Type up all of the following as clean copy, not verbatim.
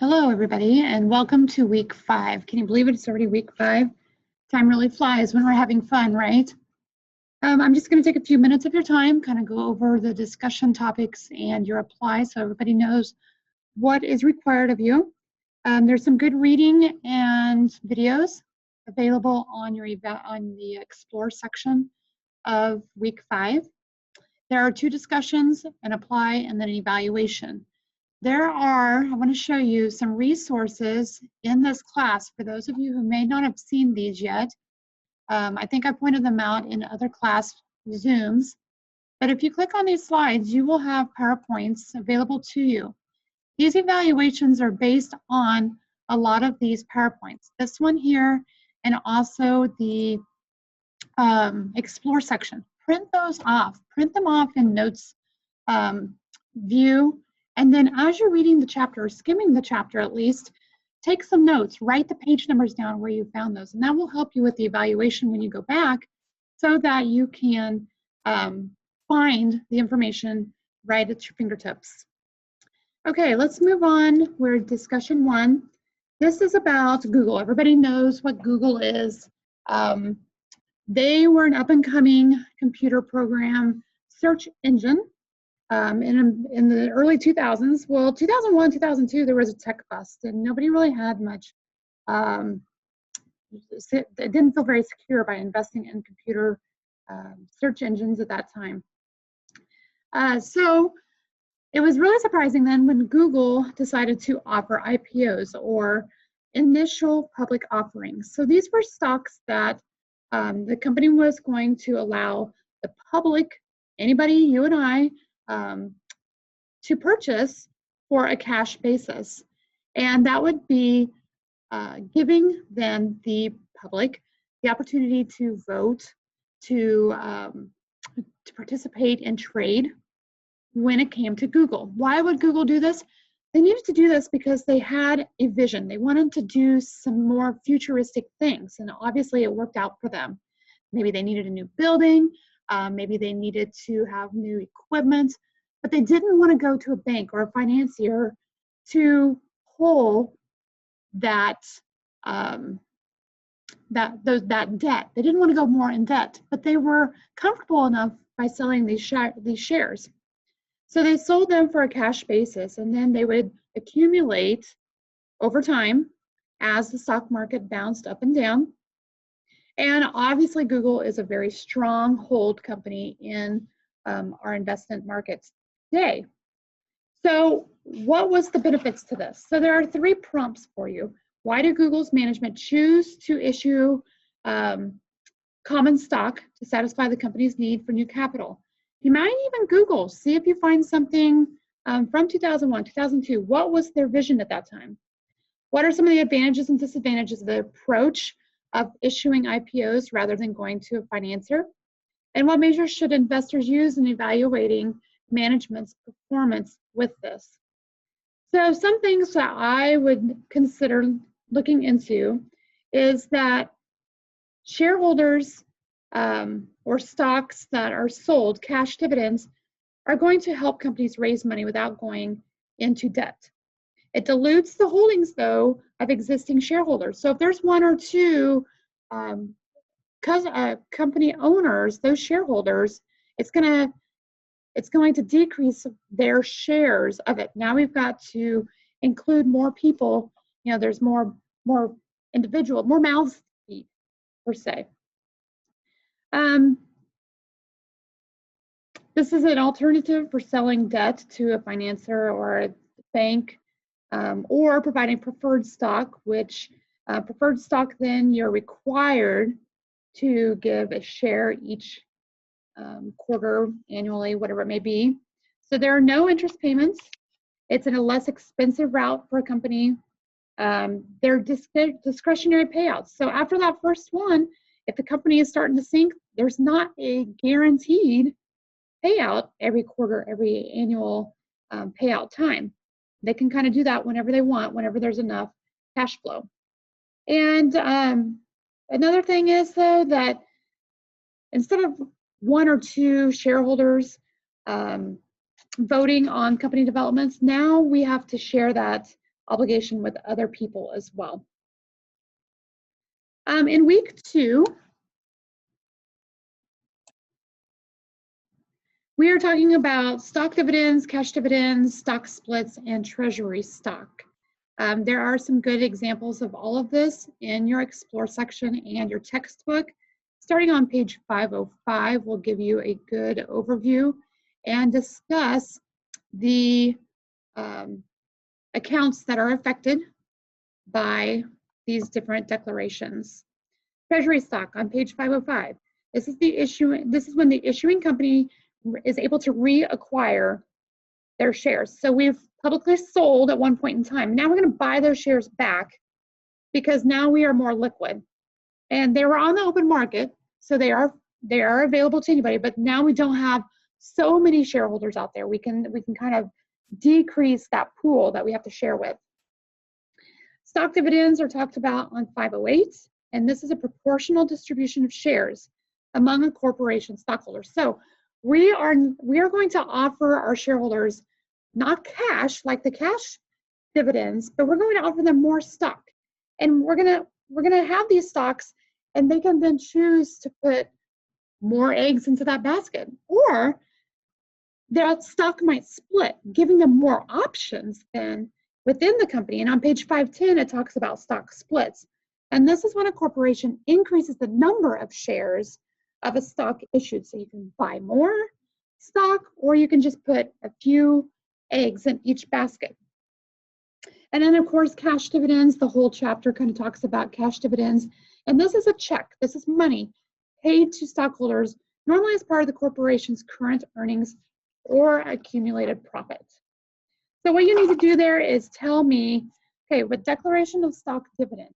Hello, everybody, and welcome to week 5. Can you believe it? It's already week 5. Time really flies when we're having fun, right? I'm just going to take a few minutes of your time, kind of go over the discussion topics and your apply so everybody knows what is required of you. There's some good reading and videos available on the Explore section of week 5. There are 2 discussions, an apply, and then an evaluation. I want to show you some resources in this class for those of you who may not have seen these yet. I think I pointed them out in other class Zooms, but if you click on these slides, you will have PowerPoints available to you. These evaluations are based on a lot of these PowerPoints. This one here and also the Explore section. Print those off. Print them off in Notes view. And then as you're reading the chapter, or skimming the chapter at least, take some notes, write the page numbers down where you found those. And that will help you with the evaluation when you go back so that you can find the information right at your fingertips. Okay, let's move on. We're at discussion 1. This is about Google. Everybody knows what Google is. They were an up-and-coming computer program search engine. In the early 2000s, well, 2001, 2002, there was a tech bust, and nobody really had much, it didn't feel very secure by investing in computer search engines at that time. So it was really surprising then when Google decided to offer IPOs, or initial public offerings. So these were stocks that the company was going to allow the public, anybody, you and I, to purchase for a cash basis. And that would be giving then the public the opportunity to vote, to participate and trade when it came to Google. Why would Google do this? They needed to do this because they had a vision. They wanted to do some more futuristic things, and obviously it worked out for them. Maybe they needed a new building, maybe they needed to have new equipment, but they didn't want to go to a bank or a financier to pull that debt. They didn't want to go more in debt, but they were comfortable enough by selling these shares. So they sold them for a cash basis, and then they would accumulate over time as the stock market bounced up and down. And obviously Google is a very strong hold company in our investment markets today. So what was the benefits to this? So there are 3 prompts for you. Why did Google's management choose to issue common stock to satisfy the company's need for new capital? You might even Google, see if you find something from 2001, 2002. What was their vision at that time? What are some of the advantages and disadvantages of the approach of issuing IPOs rather than going to a financier? And what measures should investors use in evaluating management's performance with this? So some things that I would consider looking into is that shareholders or stocks that are sold, cash dividends, are going to help companies raise money without going into debt. It dilutes the holdings, though, of existing shareholders. So if there's 1 or 2 company owners, those shareholders, it's going to decrease their shares of it. Now we've got to include more people. You know, there's more mouths to feed, per se. This is an alternative for selling debt to a financier or a bank, or providing preferred stock, which preferred stock, then you're required to give a share each quarter, annually, whatever it may be. So there are no interest payments. It's in a less expensive route for a company. They're discretionary payouts. So after that first one, if the company is starting to sink, there's not a guaranteed payout every quarter, every annual payout time. They can kind of do that whenever they want, whenever there's enough cash flow. And another thing is, though, that instead of 1 or 2 shareholders voting on company developments, now we have to share that obligation with other people as well. In week 2, we are talking about stock dividends, cash dividends, stock splits, and treasury stock. There are some good examples of all of this in your Explore section and your textbook. Starting on page 505, we'll give you a good overview and discuss the accounts that are affected by these different declarations. Treasury stock on page 505. This is when the issuing company is able to reacquire their shares. So we've publicly sold at one point in time. Now we're going to buy those shares back because now we are more liquid. And they were on the open market, so they are available to anybody, but now we don't have so many shareholders out there. We can kind of decrease that pool that we have to share with. Stock dividends are talked about on 508, and this is a proportional distribution of shares among a corporation stockholders. So we are going to offer our shareholders not cash like the cash dividends, but we're going to offer them more stock. And we're gonna have these stocks, and they can then choose to put more eggs into that basket, or that stock might split, giving them more options then within the company. And on page 510, it talks about stock splits. And this is when a corporation increases the number of shares of a stock issued. So you can buy more stock, or you can just put a few eggs in each basket. And then of course, cash dividends, the whole chapter kind of talks about cash dividends. And this is a check, this is money paid to stockholders, normally as part of the corporation's current earnings or accumulated profit. So what you need to do there is tell me, okay, with declaration of stock dividend,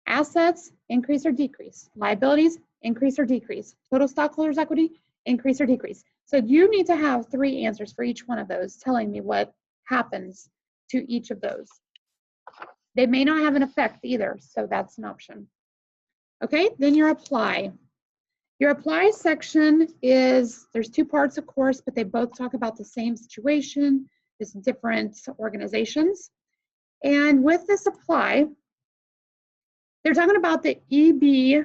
assets increase or decrease, liabilities increase or decrease, total stockholders' equity increase or decrease. So you need to have 3 answers for each one of those telling me what happens to each of those. They may not have an effect either, so that's an option. Okay, then your apply. Your apply section is, there's 2 parts of course, but they both talk about the same situation, just different organizations. And with this apply, they're talking about the EBI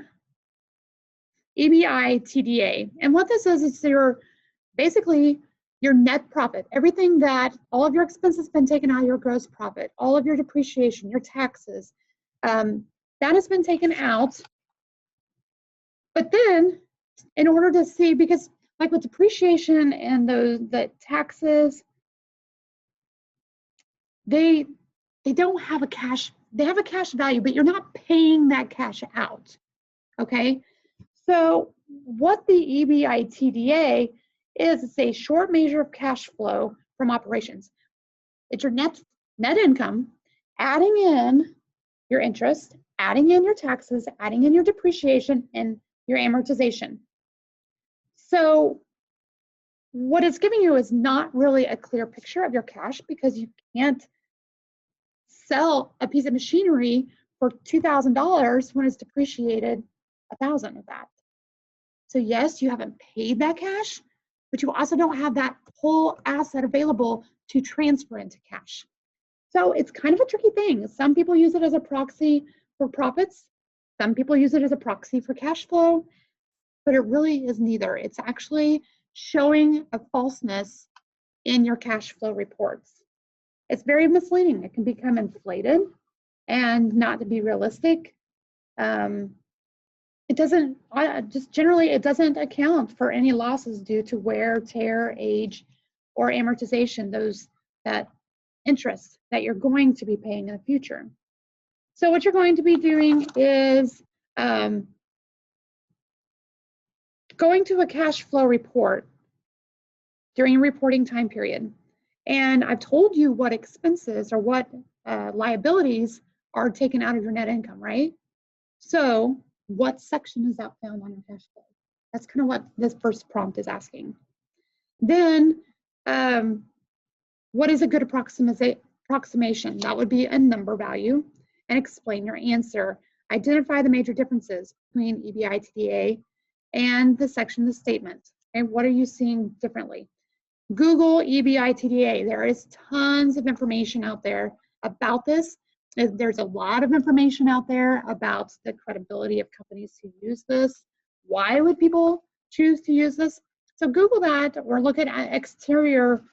TDA. And what this is basically your net profit, everything that all of your expenses have been taken out of your gross profit, all of your depreciation, your taxes, that has been taken out. But then in order to see, because like with depreciation and the taxes, they don't have a cash, they have a cash value, but you're not paying that cash out, okay? So what the EBI TDA is, it's a short measure of cash flow from operations. It's your net income, adding in your interest, adding in your taxes, adding in your depreciation and your amortization. So what it's giving you is not really a clear picture of your cash, because you can't sell a piece of machinery for $2,000 when it's depreciated $1,000 of that. So yes, you haven't paid that cash, but you also don't have that whole asset available to transfer into cash. So it's kind of a tricky thing. Some people use it as a proxy for profits. Some people use it as a proxy for cash flow, but it really is neither. It's actually showing a falseness in your cash flow reports. It's very misleading. It can become inflated and not to be realistic. It doesn't, just generally, it doesn't account for any losses due to wear, tear, age, or amortization, that interest that you're going to be paying in the future. So what you're going to be doing is going to a cash flow report during a reporting time period. And I've told you what expenses or what liabilities are taken out of your net income, right? So what section is that found on your cash flow? That's kind of what this first prompt is asking. Then what is a good approximation? That would be a number value, and explain your answer. Identify the major differences between EBI TDA and the section of the statement. Okay, what are you seeing differently? Google EBITDA. There is tons of information out there about this. There's a lot of information out there about the credibility of companies who use this. Why would people choose to use this? So Google that, or look at exterior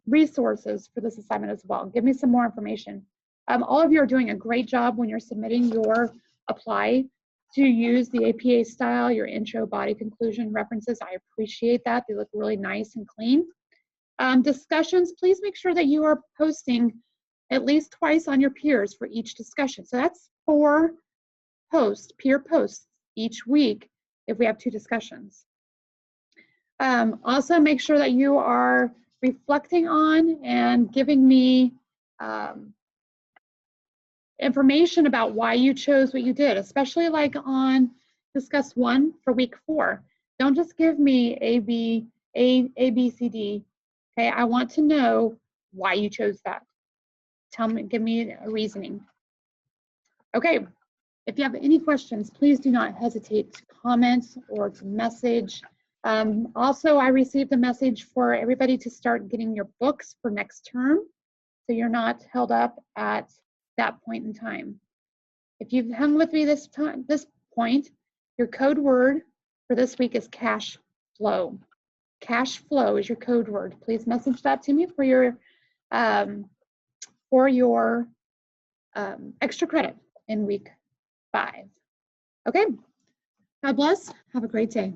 resources for this assignment as well. Give me some more information. All of you are doing a great job when you're submitting your apply to use the APA style, your intro, body, conclusion, references. I appreciate that. They look really nice and clean. Discussions, please make sure that you are posting at least twice on your peers for each discussion. So that's 4 posts, peer posts each week if we have 2 discussions. Also make sure that you are reflecting on and giving me information about why you chose what you did, especially like on Discuss 1 for week 4. Don't just give me A, B, C, D. Okay, I want to know why you chose that. Tell me, give me a reasoning. Okay, if you have any questions, please do not hesitate to comment or to message. Also, I received a message for everybody to start getting your books for next term, so you're not held up at that point in time. If you've hung with me this point, your code word for this week is cash flow. Cash flow is your code word. Please message that to me for your extra credit in week 5. Okay, God bless. Have a great day.